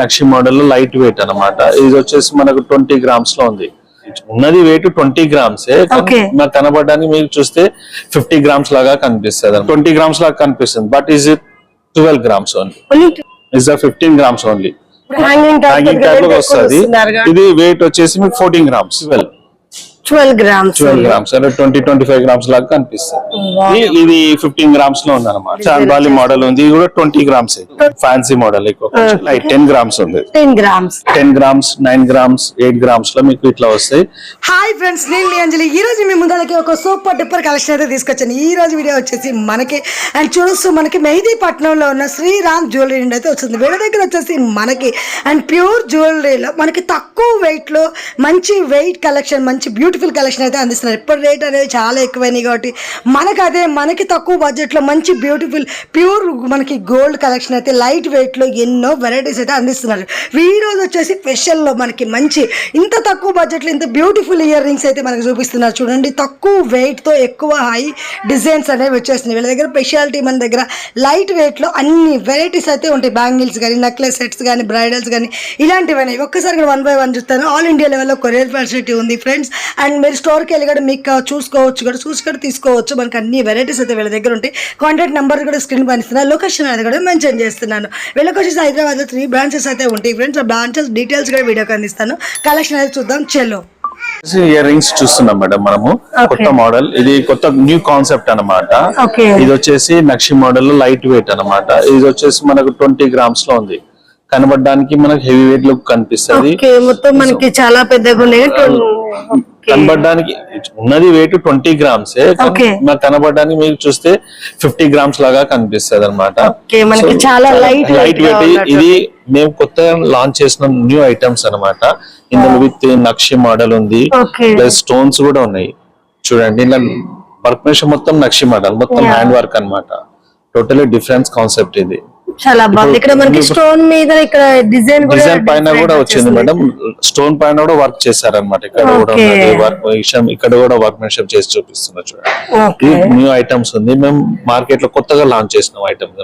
నక్షి model లో light weight అన్నమాట. ఇది వచ్చేసి మనకు 20 గ్రామ్స్ లో ఉంది. ఉన్నది వెయిట్ 20 గ్రామ్స్ నాకు కనబడడానికి మీకు చూస్తే 50 గ్రామ్స్ లాగా కనిపిస్తుంది, 20 గ్రామ్స్ లాగా కనిపిస్తుంది. But is it 12 grams only, is 15 grams only. Hanging type లో వస్తుంది. ఇది వెయిట్ వచ్చేసి మీకు 14 గ్రామ్స్, 12 గ్రామ్స్ అంటే 20-25 గ్రామ్స్ లాగా కనిపిస్తుంది. ఇది 15 గ్రామ్స్ లో ఉంది అనమాట. చాంబాలి మోడల్ ఉంది, ఇది కూడా 20 grams. Fancy model light 10 grams ఉంది, 10 గ్రామ్స్ 9 గ్రామ్స్ 8 గ్రామ్స్ లో మీకు ఇట్లా వస్తాయి. హాయ్ ఫ్రెండ్స్, నేను అంజలి. ఈ రోజు మీ ముందరకి ఒక సూపర్ డూపర్ కలెక్షన్ అయితే తీసుకొచ్చాను. ఈ రోజు వీడియో వచ్చేసి మనకి అండ్ చూస్తూ మనకి మెహదీపట్నంలో ఉన్న శ్రీరామ్ జ్యువెలరీ నుండి అయితే వచ్చింది. వీళ్ళ దగ్గర వచ్చేసి మనకి అండ్ ప్యూర్ జ్యువెలరీలో మనకి తక్కువ వెయిట్ లో మంచి వెయిట్ కలెక్షన్, మంచి బ్యూటిఫుల్ కలెక్షన్ అయితే అందిస్తున్నారు. ఇప్పుడు రేట్ అనేది చాలా ఎక్కువైనాయి కాబట్టి మనకి తక్కువ బడ్జెట్ లో మంచి బ్యూటిఫుల్ ప్యూర్ మనకి గోల్డ్ కలెక్షన్ అయితే లైట్ వెయిట్ లో ఎన్నో వెరైటీస్ అయితే అందిస్తున్నారు. ఈ రోజు వచ్చేసి స్పెషల్ లో మనకి మంచి ఇంత తక్కువ బడ్జెట్ లో ఇంత బ్యూటిఫుల్ ఇయర్ రింగ్స్ అయితే మనకి చూపిస్తున్నారు. చూడండి, తక్కువ వెయిట్ తో ఎక్కువ హై డిజైన్స్ అనేవి వచ్చేస్తున్నాయి. వీళ్ళ దగ్గర స్పెషాలిటీ మన దగ్గర లైట్ వెయిట్ లో అన్ని వెరైటీస్ అయితే ఉంటాయి. బ్యాంగిల్స్ కానీ, నెక్లెస్ సెట్స్ కానీ, బ్రైడల్స్ కానీ ఇలాంటివన్నీ ఒక్కసారి 1 by 1 చూస్తాను. ఆల్ ఇండియా లెవెల్లో కొరియర్ ఫెసిలిటీ ఉంది ఫ్రెండ్స్. అండ్ మీరు స్టోర్కి వెళ్ళి కూడా మీకు చూసి కూడా తీసుకోవచ్చు. మనకి అన్ని వెరైటీస్ అయితే వీళ్ళ దగ్గర ఉంటాయి. కాంటాక్ట్ నెంబర్ కూడా స్క్రీన్ పైన ఇస్తున్నాను, లొకేషన్ అనేది కూడా మెన్షన్ చేస్తున్నాను. వీళ్ళకి వచ్చేసి హైదరాబాద్ లో 3 బ్రాంచెస్ అయితే ఉంటాయి ఫ్రెండ్స్. ఆ బ్రాంచెస్ డీటెయిల్స్ కూడా వీడియోకి అందిస్తాను. కలెక్షన్ అయితే చూద్దాం, చెల్లో. ఇయర్ రింగ్స్ చూస్తున్నాం మేడం మనము. కొత్త మోడల్, ఇది కొత్త న్యూ కాన్సెప్ట్ అన్నమాట. ఇది వచ్చేసి నక్షి మోడల్ లో లైట్ వెయిట్ అన్నమాట. ఇది వచ్చేసి మనకు 20 గ్రామ్స్ లో ఉంది. కనబడడానికి మనకు హెవీ వెయిట్ లుక్ కనిపిస్తుంది. మొత్తం మనకి చాలా పెద్దగా కనబడడానికి ఉన్నది వెయిట్ 20 గ్రామ్స్ నాకు కనబడడానికి మీకు చూస్తే 50 గ్రామ్స్ లాగా కనిపిస్తుంది అనమాట. Light weight. ఇది మేము కొత్తగా లాంచ్ చేసిన న్యూ ఐటమ్స్ అన్నమాట. ఇందులో విత్ నక్షి మోడల్ ఉంది, ప్లస్ స్టోన్స్ కూడా ఉన్నాయి. చూడండి, ఇలా వర్క్ మెషిన్ మొత్తం నక్షి మోడల్, మొత్తం హ్యాండ్ వర్క్ అన్నమాట. టోటలీ డిఫరెన్స్ కాన్సెప్ట్ ఇది. చాలా బాగుంది. ఇక్కడ మనకి స్టోన్ మీద ఇక్కడ డిజైన్ పైన కూడా వచ్చింది మేడం. స్టోన్ పైన కూడా వర్క్ చేశారనమాట. ఇక్కడ కూడా ఇక్కడ కూడా వర్క్ మెన్షిప్ చేసి చూపిస్తున్నా. చూడండి, న్యూ ఐటమ్స్ ఉంది. మేము మార్కెట్ లో కొత్తగా లాంచ్ చేసిన items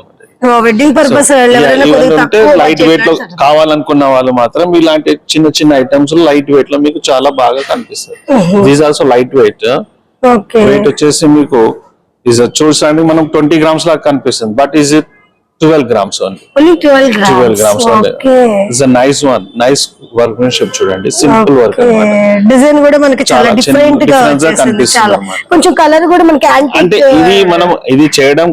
wedding purpose light weight లో కావాలనుకున్న వాళ్ళు మాత్రం ఇలాంటి చిన్న చిన్న ఐటమ్స్ లైట్ వెయిట్ లో మీకు చాలా బాగా కనిపిస్తుంది. These also light weight. Weight వచ్చేసి మీకు చూడడానికి మనం 20 గ్రామ్స్ లాగా కనిపిస్తుంది. But is it 12 grams only. Only 12 grams. 12 grams only. Okay. It's a nice one. Nice workmanship చూడండి. సింపుల్ వర్క్ అన్నమాట. డిజైన్ కూడా మనకి చాలా డిఫరెంట్ గా కనిపిస్తుంది. చాలా కొంచెం కలర్ కూడా మనకి యాంటిక్. అంటే ఇది చేయడం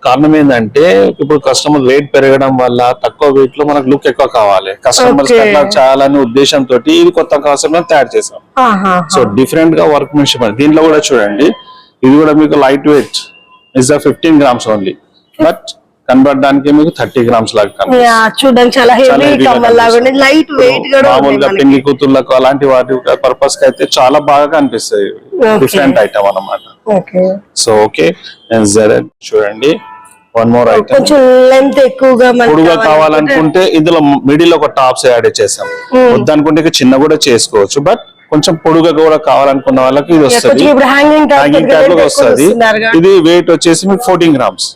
కారణం ఏంటంటే ఇప్పుడు కస్టమర్ రేట్ పెరగడం వల్ల తక్కువ వెయిట్ లో మనకు లుక్ ఎక్కువ కావాలి, కస్టమర్స్ అట్లా చాలా ఉద్దేశంతో ఇది కొత్త కాన్సెప్ట్ తయారు చేసాం. సో డిఫరెంట్ గా వర్క్మెన్షిప్. దీంట్లో కూడా చూడండి, ఇది కూడా మీకు light weight is 15 grams only. But కనబడడానికి మీకు 30 గ్రామ్స్ లాగా చూడడానికి చాలా హెవీ లైట్ వెయిట్ గా మామూలుగా పెళ్లి కూతుర్లకు అలాంటి వాటి పర్పస్ కి అయితే చాలా బాగా కనిపిస్తుంది. డిఫరెంట్ ఐటమ్ అన్నమాట. సో ఓకే, చూడండి, వన్ మోర్ ఐటమ్. కొంచెం లెంత్ ఎక్కువగా పొడుగా కావాలనుకుంటే ఇందులో మిడిల్ ఒక టాప్స్ యాడ్ చేసాం. వద్దనుకుంటే చిన్న కూడా చేసుకోవచ్చు. బట్ కొంచెం పొడుగా కూడా కావాలనుకున్న వాళ్ళకి ఇది వస్తుంది. హ్యాంగింగ్ టైప్ లో వస్తుంది. ఇది వెయిట్ వచ్చేసి మీకు 14 గ్రామ్స్.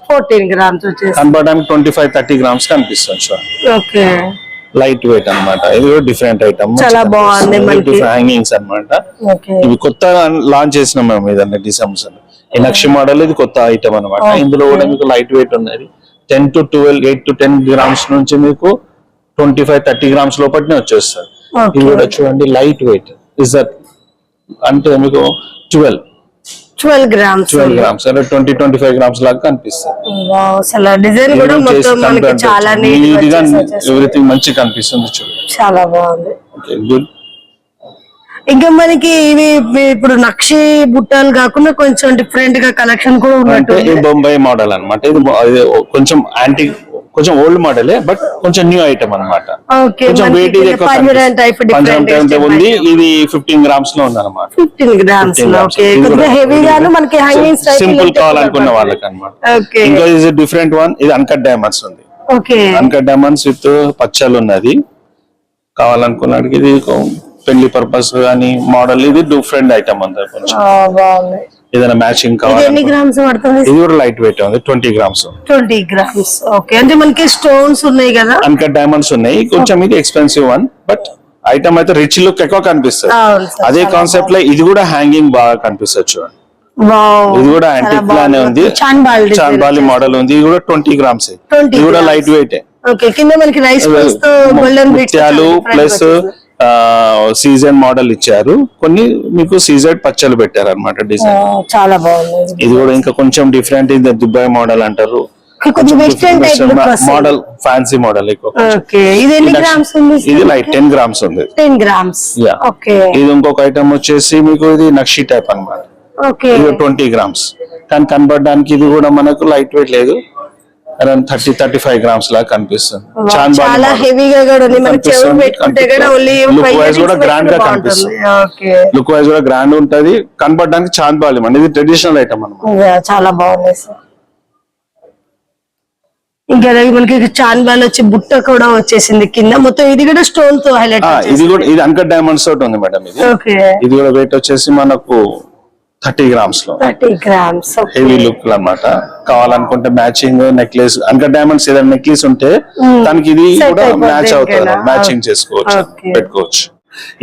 కనబడడానికి 25-30 గ్రామ్స్ కనిపిస్తుంది. లైట్ వెయిట్ అన్నమాట. ఇది డిఫరెంట్ ఐటమ్, చాలా బాగుంది. హ్యాంగింగ్స్ అన్నమాట. ఇవి కొత్త లాంచ్ చేసినాం మేము ఇదన్నీ డిసెంబర్. ఈ నక్షి మోడల్ ఇది కొత్త ఐటమ్ అన్నమాట. ఇందులో కూడా మీకు లైట్ వెయిట్ ఉన్నది. 10 to 12, 8 to 10 గ్రామ్స్ నుంచి మీకు 25-30 గ్రామ్స్ లోపలనే వచ్చేస్తుంది. ఇది కూడా చూడండి, లైట్ వెయిట్ ఇస్ దట్ అంటే మీకు 12 గ్రామ్స్ అంటే 20-25 గ్రామ్స్ లాగా కనిపిస్తుంది. ఎవ్రీథింగ్ మంచి కనిపిస్తుంది. చూడండి, చాలా బాగుంది. గుడ్. ఇంకా మనకి ఇవి ఇప్పుడు నక్షి బుట్టాలు కాకుండా కొంచెం డిఫరెంట్ గా కలెక్షన్ కూడా ఉన్నట్టు. బొంబాయి మోడల్ అన్నమాట. ఇది కొంచెం యాంటిక్, కొంచెం ఓల్డ్ మోడలే, బట్ కొంచెం న్యూ ఐటమ్ అన్నమాట. కొంచెం వెయిట్ ఉంది. ఇది 15 గ్రామ్స్ లో ఉంది అన్నమాట. సింపుల్ కావాలనుకున్న వాళ్ళకి అన్నమాట. ఇంకా ఇది డిఫరెంట్ వన్. ఇది అన్కట్ డైమండ్స్ ఉంది. అన్కట్ డైమండ్స్ విత్ పచ్చలు ఉన్నది. కావాలనుకున్నాడికి ఇది పెళ్లి పర్పస్ కానీ మోడల్. ఇది డిఫరెంట్ ఐటమ్ అంతా. కొంచెం ఏదైనా మ్యాచింగ్ ఇది కావాలి ఎన్ని గ్రామ్స్ పడుతుంది? ఇది కూడా లైట్ వెయిట్ ఉంది, 20 గ్రామ్స్. 20 గ్రామ్స్. ఓకే, అంటే మనకి స్టోన్స్ ఉన్నాయి కదా, అన్కట్ డైమండ్స్ ఉన్నాయి, కొంచెం ఇది ఎక్స్పెన్సివ్ వన్, బట్ ఐటమ్ అయితే రిచ్ లుక్ ఎక్కువ కనిపిస్తుంది. అవును సార్, అదే చాలా కాన్సెప్ట్ లో ఇది కూడా హ్యాంగింగ్ బాగా కనిపిస్తుంది చూడండి. వావ్, ఇది కూడా యాంటిక్ లానే ఉంది, చాన్బాలి మోడల్ ఉంది. ఇది కూడా 20 గ్రామ్స్, ఇది కూడా లైట్ వెయిట్. ఓకే, కింద మనకి రైస్ తో గోల్డెన్ ముత్యాలు ప్లస్ సీజన్ మోడల్ ఇచ్చారు. కొన్ని మీకు సీజన్ పచ్చలు పెట్టారు అనమాట డిజైన్. చాలా బాగుంది. ఇది కూడా ఇంకా కొంచెం డిఫరెంట్, ఇది దుబాయ్ మోడల్ అంటారు, కొంచెం western type model, fancy model ఎక్కువ. ఓకే, ఇది ఎన్ని గ్రామ్స్ ఉంది? ఇది లైట్ 10 గ్రామ్స్ ఉంది. 10 గ్రామ్స్. ఓకే, ఇది ఇంకొక ఐటమ్ వచ్చేసి మీకు ఇది నక్షి టైప్ అన్నమాట. ఓకే, ఇది 20 గ్రామ్స్. కానీ కనబడడానికి ఇది కూడా మనకు లైట్ వెయిట్ లేదు, అరౌండ్ 30-35 గ్రామ్స్ లాగా కనిపిస్తుంది. చాలా హెవీగా కూడా ఉంది, మన చెవులు పెట్టుకుంటే కూడా ఓన్లీ లుక్ వైజ్ కూడా గ్రాండ్ గా కనిపిస్తుంది. ఓకే, లుక్ వైజ్ కూడా గ్రాండ్ ఉంటది, కనబడడానికి చాంద్బాలి అండి. ఇది ట్రెడిషనల్ ఐటమ్ అన్నమాట. చాలా బాగుంది సార్. ఇంకా మనకి చాన్బాల్ వచ్చి బుట్ట కూడా వచ్చేసింది కింద మొత్తం. ఇది కూడా స్టోన్ తో హైలైట్. ఇది కూడా ఇది అన్కట్ డైమండ్స్ తోటి ఉంది మేడం. ఇది ఓకే, ఇది కూడా వెయిట్ వచ్చేసి మనకు 30 గ్రామ్స్ లో. 30 గ్రామ్స్. హెవీ లుక్ అన్నమాట. కావాలనుకుంటే మ్యాచింగ్ నెక్లెస్, అన్కట్ డైమండ్స్ ఏదైనా నెక్లెస్ ఉంటే దానికి ఇది కూడా మ్యాచ్ అవుతుంది, మ్యాచింగ్ చేసుకోవచ్చు, పెట్టుకోవచ్చు.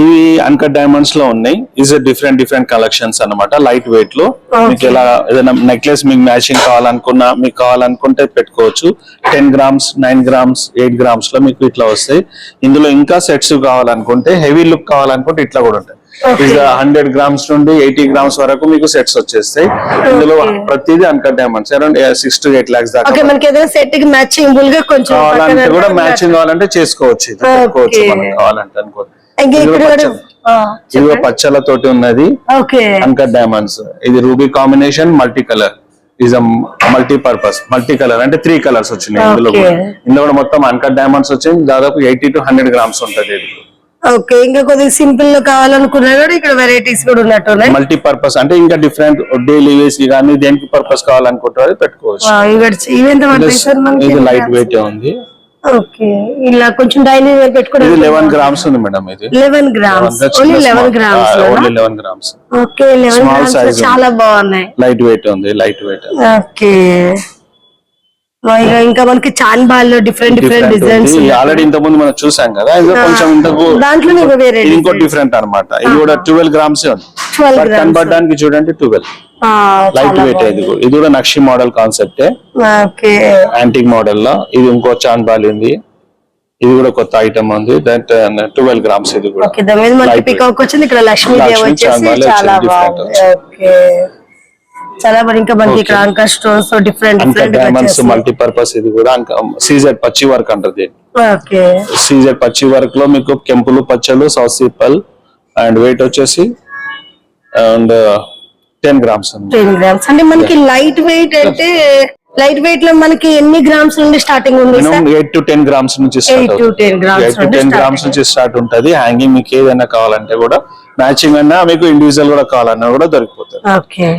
ఇవి అన్కట్ డైమండ్స్ లో ఉన్నాయి. ఇస్ డిఫరెంట్ కలెక్షన్స్ అన్నమాట. లైట్ వెయిట్ లో మీకు ఎలా ఏదైనా నెక్లెస్ మీకు మ్యాచింగ్ కావాలనుకున్నా, మీకు కావాలనుకుంటే పెట్టుకోవచ్చు. 10 గ్రామ్స్, 9 గ్రామ్స్, 8 గ్రామ్స్ లో మీకు ఇట్లా వస్తాయి. ఇందులో ఇంకా సెట్స్ కావాలనుకుంటే, హెవీ లుక్ కావాలనుకుంటే ఇట్లా కూడా ఉంటాయి. 100 గ్రామ్స్ నుండి 80 గ్రామ్స్ వరకు మీకు సెట్స్ వచ్చేస్తాయి. ఇందులో ప్రతిదీ uncut diamonds, around 6 to 8 lakhs దాకా. మనకి ఏదైనా సెట్ కి మ్యాచింగ్ కొంచెం కావాలంటే కూడా మ్యాచింగ్ కావాలంటే చేసుకోవచ్చు, ఇది పెట్టుకోవచ్చు మనకు కావాలంటే అనుకో. ఇది పచ్చలతోటి ఉన్నది అన్కట్ డైమండ్స్. ఇది ruby combination, multi colour, is multi purpose, multi colour అంటే 3 కలర్స్ వచ్చినాయి ఇందులో కూడా. ఇందులో కూడా మొత్తం అన్కట్ డైమండ్స్ వచ్చాయి. దాదాపు 80 to 100 గ్రామ్స్ ఉంటది. ఓకే, ఇంకా కొద్దిగా సింపుల్ లో కావాలనుకున్నా కూడా ఇక్కడ వెరైటీస్ కూడా ఉన్నట్టు. మల్టీ పర్పస్ అంటే ఇంకా డిఫరెంట్ డైలీ వేస్ కానీ దేనికి పర్పస్ కావాలనుకుంటారు పెట్టుకోవచ్చు. ఇది లైట్ వెయిట్ ఉంది. ఓకే, ఇలా కొంచెం డైలీ వేర్ పెట్టుకోవడం. ఇది 11 గ్రామ్స్ ఉంది మేడం. ఇది 11 grams, only 11 grams. Only 11 grams. Okay, 11 grams చాలా బాగున్నాయి. లైట్ వెయిట్ ఉంది, లైట్ వెయిట్. ఓకే, ఇంకా మనకి చాన్బాల్ లో డిఫరెంట్ డిజైన్స్ ఆల్రెడీ ఇంత ముందు మనం చూసాం కదా. ఇది కొంచెం దాంట్లో ఇంకో డిఫరెంట్ అన్నమాట. ఇది కూడా 12 గ్రామ్స్ ఉంది. కనబడడానికి చూడండి 12 లైట్ వెయిట్. ఇది కూడా నక్షి మోడల్ కాన్సెప్ట్, యాంటిక్ మోడల్ లో. ఇది ఇంకో చాన్బాల్ ఉంది. ఇది కూడా కొత్త ఐటమ్ ఉంది. That 12 grams. ఇది కూడా పికాక్ వచ్చింది, ఇక్కడ లక్ష్మీదేవి వచ్చేసి చాలా బాగుంది. చాలా మరి ఇంకా మనకి ఇక్కడ anchor stones different diamonds multi purpose. ఇది కూడా సీజెడ్ పచ్చి వర్క్ అంటారు. ఓకే, సీజెడ్ పచ్చి వర్క్ లో మీకు కెంపులు, పచ్చలు, సౌత్ సిప్పల్ అండ్ వెయిట్ వచ్చేసి అండ్ 10 గ్రామ్స్. 10 గ్రామ్స్ అంటే మనకి లైట్ వెయిట్ అంటే లైట్ వెయిట్ లో మనకి ఎన్ని గ్రామ్స్ నుండి స్టార్టింగ్ ఉంది? 8 to 10 గ్రామ్స్ నుంచి స్టార్ట్. 8 to 10 గ్రామ్స్ నుంచి స్టార్ట్ ఉంటది. హ్యాంగింగ్ మీకు ఏదైనా కావాలంటే కూడా, మ్యాచింగ్ అన్నా మీకు ఇండివిజువల్ కూడా కావాలన్నా కూడా దొరికిపోతుంది. ఓకే.